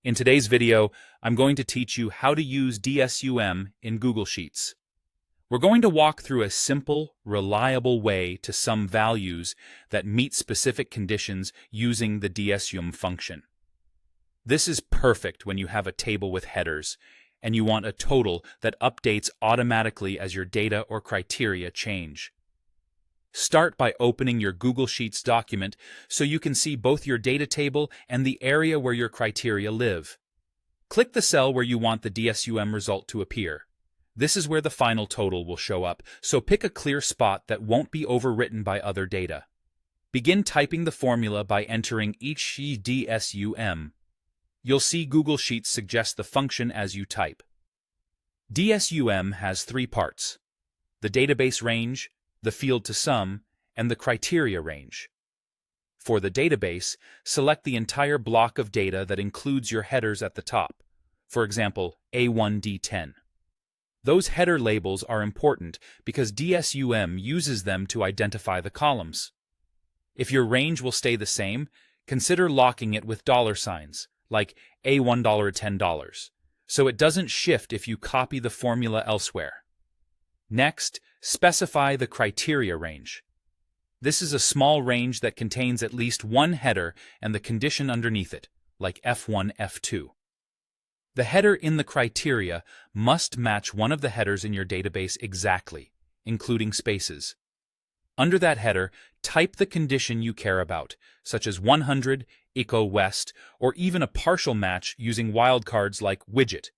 In today's video, I'm going to teach you how to use DSUM in Google Sheets. We're going to walk through a simple, reliable way to sum values that meet specific conditions using the DSUM function. This is perfect when you have a table with headers, and you want a total that updates automatically as your data or criteria change. Start by opening your Google Sheets document so you can see both your data table and the area where your criteria live. Click the cell where you want the DSUM result to appear. This is where the final total will show up, so pick a clear spot that won't be overwritten by other data. Begin typing the formula by entering each DSUM. You'll see Google Sheets suggest the function as you type. DSUM has three parts: the database range, the field to sum, and the criteria range. For the database, select the entire block of data that includes your headers at the top, for example, A1D10. Those header labels are important because DSUM uses them to identify the columns. If your range will stay the same, consider locking it with $signs, like A1 $10, so it doesn't shift if you copy the formula elsewhere. Next, specify the criteria range. This is a small range that contains at least one header and the condition underneath it, like F1, F2. The header in the criteria must match one of the headers in your database exactly, including spaces. Under that header, type the condition you care about, such as 100, West, or even a partial match using wildcards like widget.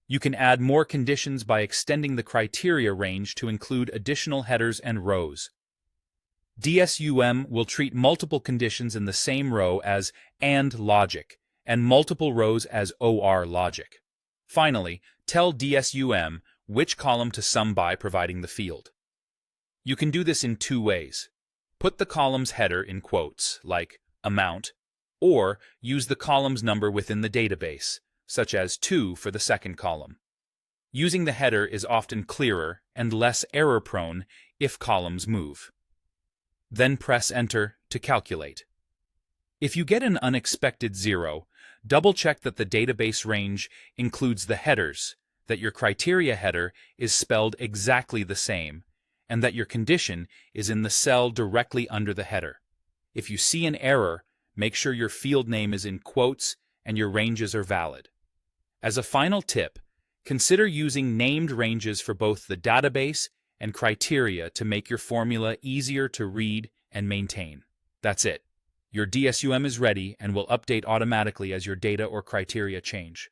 You can add more conditions by extending the criteria range to include additional headers and rows. DSUM will treat multiple conditions in the same row as AND logic, and multiple rows as OR logic. Finally, tell DSUM which column to sum by providing the field. You can do this in two ways. Put the column's header in quotes, like amount, or use the column's number within the database, such as 2 for the second column. Using the header is often clearer and less error-prone if columns move. Then press Enter to calculate. If you get an unexpected 0, double-check that the database range includes the headers, that your criteria header is spelled exactly the same, and that your condition is in the cell directly under the header. If you see an error, make sure your field name is in quotes and your ranges are valid. As a final tip, consider using named ranges for both the database and criteria to make your formula easier to read and maintain. That's it. Your DSUM is ready and will update automatically as your data or criteria change.